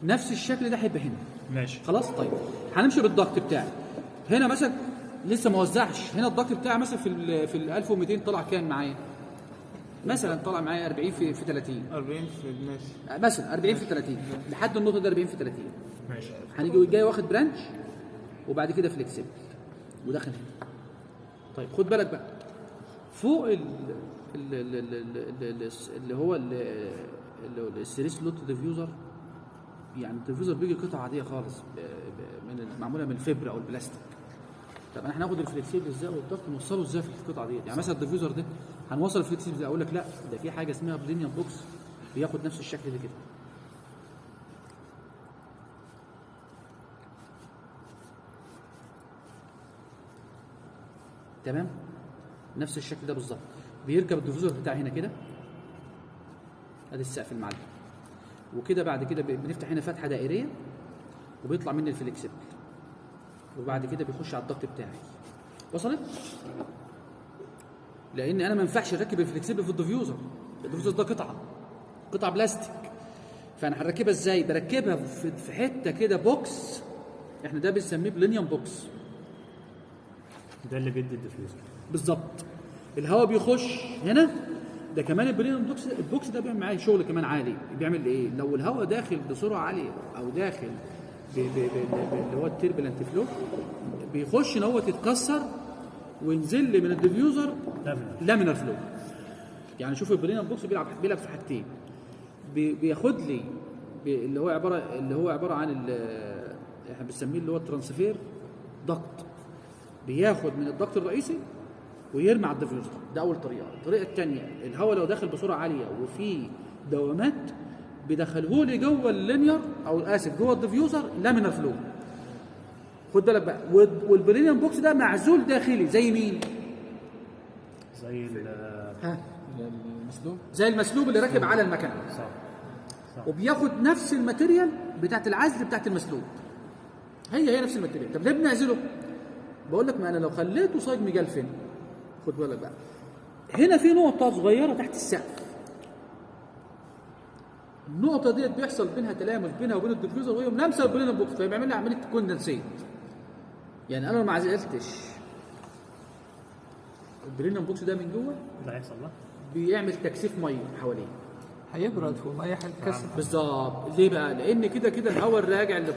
نفس الشكل ده هيبقى هنا. ماشي خلاص. طيب هنمشي بالضغط بتاعي هنا مثلا، لسه ما وزعش. هنا الضغط بتاعي مثلا في ال 1200 طلع كام معايا؟ مثلا طلع معايا 40 في 30. 40 في ماشي مثلا 40 في 30 لحد النقطه دي 40 في 30. ماشي. هنيجي جاي واخد برانش وبعد كده فليكسبل وداخل هنا. طيب خد بالك بقى فوق اللي هو السيريس سلوت ديفيوزر. يعني الديفيوزر بيجي قطعه عاديه خالص معموله من الفبره او البلاستيك. طب احنا هناخد الفليكسبل ازاي والضغط نوصله ازاي في القطعه ديت؟ يعني مثلا الديفيوزر ده هنوصل الفليكسبل ازاي؟ اقول لك لا ده في حاجه اسمها بلينيوم بوكس بياخد نفس الشكل ده كده. تمام؟ نفس الشكل ده بالظبط. بيركب الديفيوزر بتاعي هنا كده، ادي السقف المعلم، وكده بعد كده بنفتح هنا فتحه دائريه وبيطلع مني الفليكسبل، وبعد كده بيخش على الضغط بتاعي. وصلت؟ لان انا ما ينفعش اركب الفليكسبل في الديفيوزر. الديفيوزر ده قطعه بلاستيك، فانا هركبها ازاي؟ بركبها في حته كده بوكس، احنا ده بنسميه بلينيوم بوكس. ده اللي بيدي الديفيوزر بالظبط. الهواء بيخش هنا. ده كمان البلينيوم بوكس، البوكس ده بيعمل معايا شغل كمان عالي. بيعمل ايه؟ لو الهواء داخل بسرعه عاليه او داخل اللي هو التيربلنت فلو، بيخش ان هو يتكسر وينزل لي من الديفيوزر لامينار فلو. يعني شوف البلينيوم بوكس بيلعب في حاجتين. بياخد لي اللي هو عباره عن احنا بنسميه اللي هو الترانسفير ضغط. بياخد من الضغط الرئيسي ويرمي على الديفيوزر. ده اول طريقه. الطريقه الثانيه الهواء لو داخل بسرعه عاليه وفي دوامات بيدخله لي جوه اللينير او اسف جوه الديفيوزر لامينار فلو. خد بالك بقى. والبلينيوم بوكس ده معزول داخلي زي مين؟ زي المسلوب. زي المسلوب اللي راكب على المكنه. صح. وبياخد نفس الماتيريال بتاعت العزل بتاعت المسلوب. هي نفس الماتيريال. طب ليه بنعزله؟ بقول لك ما انا لو خليته صاج مجلفن. خد بالك بقى هنا في نقطه صغيره تحت السقف. النقطه ديت بيحصل بينها تلامس بينها وبين الديفيوزر وهي ملامسه البلينيوم بوكس، فبيعمل لي عمليه كوندنسيت. يعني انا لو ما عزلتش البلينيوم بوكس ده من جوه اللي هيحصل له بيعمل تكثيف ميه حواليه. هيبرد فوق الميه هيتكسر. بالظبط. ليه بقى؟ لان كده الهواء الراجع اللي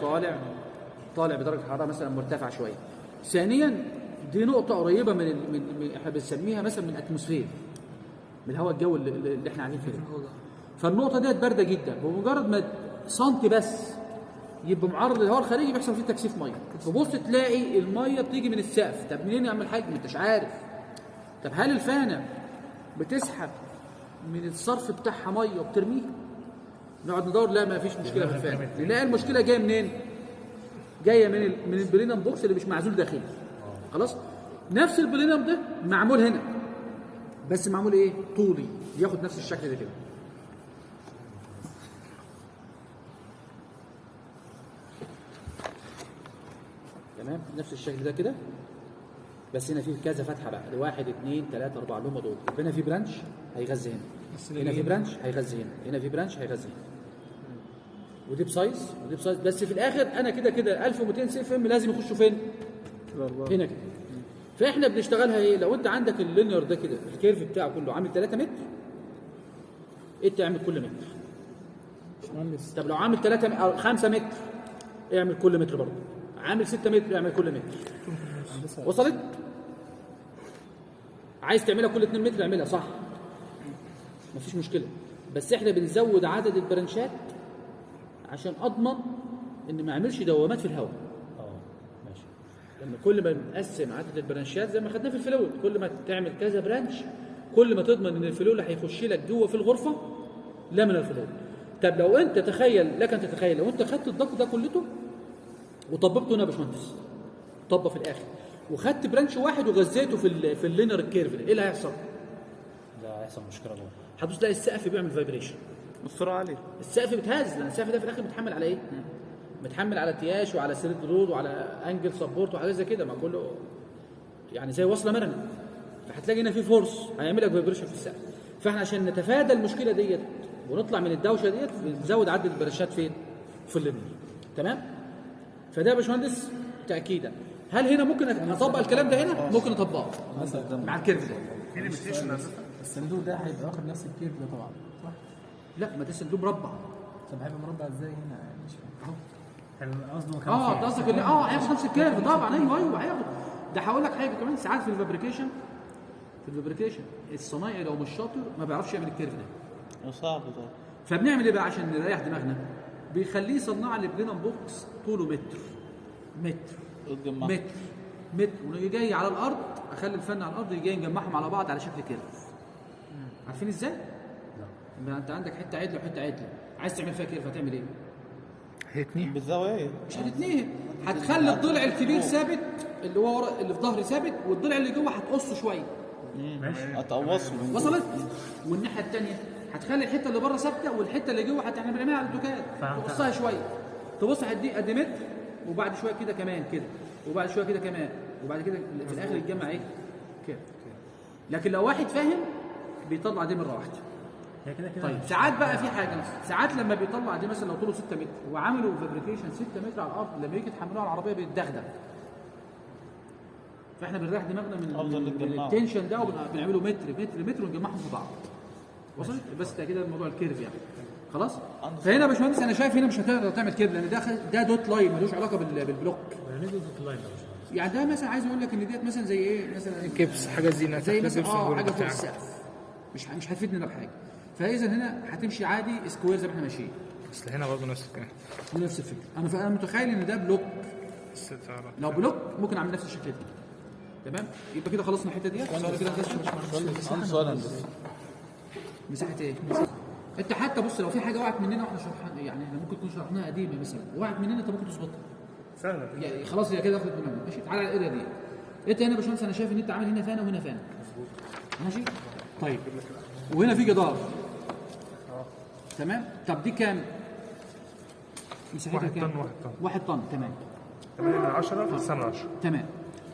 طالع بدرجه حراره مثلا مرتفعه شويه. ثانيا دي نقطه قريبه من احنا بنسميها مثلا من الاتموسفير، من الهواء الجوي اللي احنا قاعدين فيه. فالنقطه ديت بارده جدا، بمجرد ما سنتي بس يبقى معرض للهواء الخارجي بيحصل فيه تكثيف ميه. تبص تلاقي الميه بتيجي من السقف. طب منين يعمل حاجه؟ ما انتش عارف. طب هل الفانه بتسحب من الصرف بتاعها ميه وبترميه؟ نقعد ندور، لا ما فيش مشكله في الفانه. نلاقي المشكله جايه منين؟ جايه من البلينيوم بوكس اللي مش معزول داخلي. خلاص. نفس البلينيوم ده معمول هنا، بس معمول ايه؟ طولي، ياخد نفس الشكل ده كده. تمام؟ نفس الشكل ده كده، بس هنا في كذا فتحه بقى. 1 2 3 4 اللي هم دول. هنا في برانش هيغذي هنا، هنا في برانش هيغذي هنا، هنا في برانش هيغذي هنا. ودي بسايز ودي بسايز. بس في الاخر انا كده 1200 سي اف ام لازم يخشوا فين؟ هنا كده. فاحنا بنشتغلها ايه؟ لو انت عندك اللينير ده كده الكيرف بتاعه كله عامل 3 متر، انت اعمل كل متر. طب لو عامل 3 او 5 متر اعمل كل متر برضه. عامل 6 متر اعمل كل متر. وصلت؟ عايز تعملها كل 2 متر اعملها صح، مفيش مشكله. بس احنا بنزود عدد البرانشات عشان اضمن ان ما اعملش دوامات في الهواء. ماشي. لان كل ما بنقسم عدد البرانشات زي ما خدناه في الفلويد، كل ما تعمل كذا برانش كل ما تضمن ان الفلويد اللي هيخش لك جوه في الغرفه لا من الفلويد. طب لو انت لك ان تتخيل لو انت خدت الضغط ده كلته وطبقته هنا يا باشمهندس، طبق في الاخر وخدت برانش واحد وغذيته في اللينر الكيرف ده، ايه اللي هيحصل؟ ده هيحصل مشكله جوه. هتبص تلاقي السقف بيعمل فايبريشن، السرعه عاليه، السقف بيتهز. لان السقف ده في الاخر متحمل على ايه؟ متحمل على تياش وعلى سريد رود وعلى انجل سبورت وحاجات زي كده، ما كله يعني زي وصله مرنه. فهتلاقي هنا في فورس هيعمل لك فايبريشن في السقف. فاحنا عشان نتفادى المشكله ديت ونطلع من الدوشه ديت بنزود عدد البرانشات فين؟ في اللينير. تمام؟ فده يا باشمهندس تاكيدا. هل هنا ممكن اطبق الكلام ده هنا؟ ممكن اطبقه مع الكيرف ده. الصندوق ده هيبقى واخد نفس الكيرف ده طبعا صح؟ لا ما ده صندوق مربع. طب هيبقى مربع ازاي هنا يعني مش فاهم. كان قصده كان انت قصدك ان هياخد نفس الكيرف طبعا. ايوه هياخد. ده هقول لك حاجه كمان، ساعات في الفابريكيشن الصنايعي لو مش شاطر ما بيعرفش يعمل الكيرف ده. صعب طبعا. فبنعمل ايه بقى عشان نريح دماغنا؟ بيخليه يصنع لي بلينم بوكس طوله متر وتجمع. متر ونيجي جاي على الارض، اخلي الفن على الارض يجي نجمعهم على بعض على شكل كيرف. عارفين ازاي؟ لا انت عندك حته عدله وحته عدله، عايز تعمل فيها كيرف هتعمل ايه؟ هيتنيه بالزوايا. مش هتتنيه، هتخلي الضلع الكبير ثابت اللي هو ورا اللي في ظهري ثابت، والضلع اللي جوه هتقصه شويه. هتقوصه. وصلت؟ والناحيه الثانيه هتخلي الحته اللي بره ثابته، والحته اللي جوه احنا بنعملها على الدكان تقصها شويه. تبص هدي قد متر، وبعد شويه كده كمان كده، وبعد شويه كده كمان، وبعد كده في الاخر يتجمع ايه؟ كده. لكن لو واحد فاهم بيطلع دي مره واحده. هي كده طيب ساعات بقى في حاجه مثلا، ساعات لما بيطلع دي مثلا لو طوله 6 متر وعملوا فابريكيشن 6 متر على الارض، لما يجي تحملوها على العربيه بيتدغدغ. فاحنا بنريح دماغنا من التنشن ده وبنعمله متر ونجمعهم في بعض. وصلت؟ بس كده الموضوع الكيرف يعني. خلاص؟ فهنا يا باشمهندس انا شايف هنا مش هتقدر تعمل كيرف، لان ده دوت لاين ملوش علاقه بالبلوك. يعني دوت لاين ده مش عارف. يعني ده مثلا عايز اقول لك ان ديت مثلا زي ايه؟ مثلا كبس حاجه زينه زي مثلا كبس حاجه فوق السقف. مش هتفيدنا بحاجه. فاذا هنا هتمشي عادي سكوير زي ما احنا ماشيين. اصل هنا برضه نفس الكلام. نفس الفكره. انا متخيل ان ده بلوك. لو بلوك ممكن اعمل نفس الشكل ده. تمام؟ يبقى كده خلصنا الحته ديت. كده سؤال هندسي. مساحه ايه؟ انت حتى بص لو في حاجه وقعت مننا واحنا شرحنا، يعني احنا ممكن تكون شرحناها قديمه مثلا، وقعت مننا انت ممكن تظبطها. سهله يعني خلاص هي كده اخدت دماغنا. ماشي تعالى على الاريا دي. انت هنا يا باشمهندس انا شايف ان انت عامل هنا فانا وهنا فانا. ماشي؟ طيب وهنا في جدار. تمام؟ طب دي كام؟ مساحتها 1 كام؟ طن 1 طن. تمام 8 من 10 في السنه 10. تمام.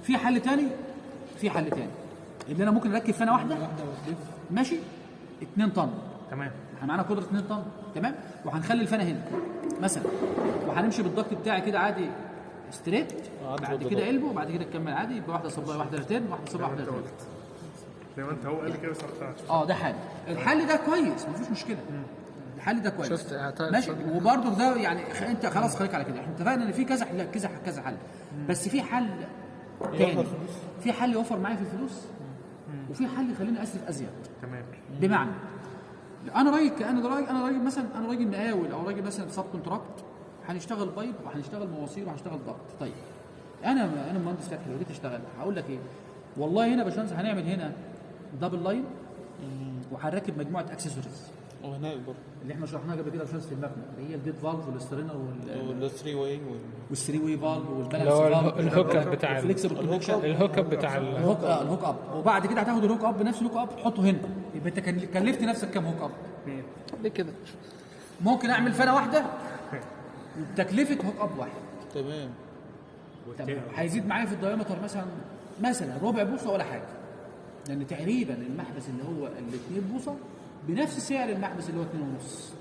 في حل تاني ان انا ممكن اركب فانا واحده ماشي 2 طن. تمام. احنا معانا قدره 2 طن. تمام. وهنخلي الفانا هنا مثلا، وهنمشي بالضغط بتاعي كده عادي ستريت، بعد كده قلبه، وبعد كده نكمل عادي. يبقى واحده صبايه واحده رتين، واحده صبايه واحده رتين. زي ما انت هو قال لي كده صرفتها. ده حل. الحل ده كويس مفيش مشكله. الحل ده كويس. شفت ماشي. وبرده ده يعني انت خلاص خليك على كده. احنا اتفقنا ان في كذا حل كذا حل، بس في حل تاني. في حل يوفر معايا في الفلوس، وفي حل يخليني اصرف ازيد. تمام. بمعنى انا راجل مثلا، انا راجل مقاول او راجل مثلا سب كونتراكت، هنشتغل بايب وهنشتغل مواسير وهنشتغل ضغط. طيب انا مهندس فتحي، لو جيت اشتغل هقول لك ايه؟ والله هنا يا باشمهندس هنعمل هنا دبل لاين، وهنركب مجموعه اكسسوارز وهناك برضه اللي احنا شرحناها قبل كده يا باشمهندس في المبنى، اللي هي الديد فالف والسترينر والثري واي والثري واي فالف والبالانس اللي هو فالف الهوك اب بتاع الفليكسبل كونكشن، الهوك اب بتاع الهوك اب. وبعد كده هتاخد الهوك اب نفس الهوك اب تحطه هنا. يبقى انت كلفت نفسك كام هوك اب؟ ليه كده؟ ممكن اعمل فانا واحده وبتكلفه هوك اب واحد. تمام. طب هيزيد معايا في الدايمتر مثلا ربع بوصه ولا حاجه، لان تقريبا المحبس اللي هو ال 2 بوصه بنفس سعر المحبس اللي هو 2.5.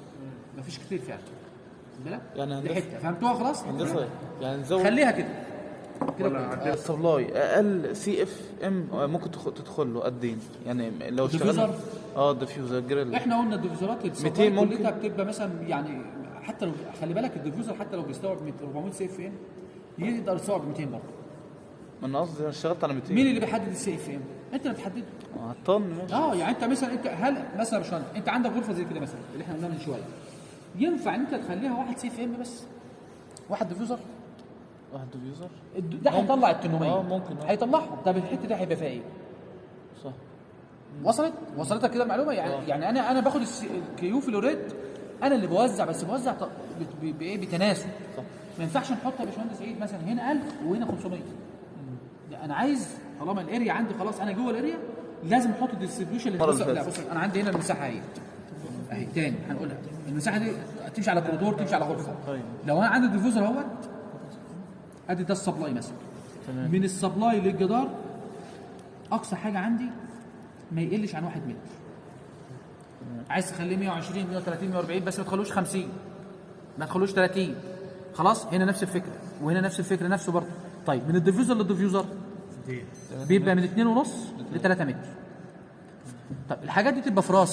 مفيش كتير فعلا. بالك؟ يعني دي حته فهمتوها خلاص؟ هندسه يعني نزود خليها كده ولا السبلاي اقل سي اف ام ممكن تدخل له قد ايه؟ يعني لو الديفيوزر؟ الديفيوزر جريل. احنا قلنا الديفيوزرات 200 ممكن. كلها بتبقى مثلا يعني حتى لو خلي بالك الديفيوزر حتى لو بيستوعب 400 سي اف ام يقدر يستوعب 200 برضه. انا قصدي انا اشتغلت على 200. مين اللي بيحدد السي اف ام؟ انت اللي بتحدده. طن ماشي. يعني انت مثلا هل مثلا مش انت عندك غرفه زي كده مثلا اللي احنا قلناها من شويه، ينفع ان انت تخليها واحد سي اف ام بس؟ واحد ديفيوزر؟ واحد ديفيوزر ده هيطلع ال 800. ممكن. هيطلعهم. طب الحته دي هيبقى فيها ايه؟ صح. وصلتك كده المعلومه؟ يعني انا باخد الكيو في الوريد، انا اللي بوزع، بس بوزع بايه؟ بتناسب. صح. ما ينفعش نحط يا باشمهندس عيد مثلا هنا 1000 وهنا 500. لا انا عايز طالما الاريا عندي خلاص انا جوه الاريا لازم احط الديستريبيوشن اللي بص انا عندي هنا المساحه اهي تاني هنقولها. المساحه دي تمشي على كوريدور، تمشي على غرفه. لو انا عندي الديفيوزر اهوت ادي ده السبلاي مثلا. من السبلاي للجدار اقصى حاجه عندي ما يقلش عن 1 متر. عايز تخليه 120 130 140 بس ما تخلوش 50. ما تخلوش 30. خلاص هنا نفس الفكره وهنا نفس الفكره نفسه برضه. طيب من الديفيوزر للديفيوزر دي بيبقى من 2.5 ل 3 متر. طب الحاجات دي تبقى في راسك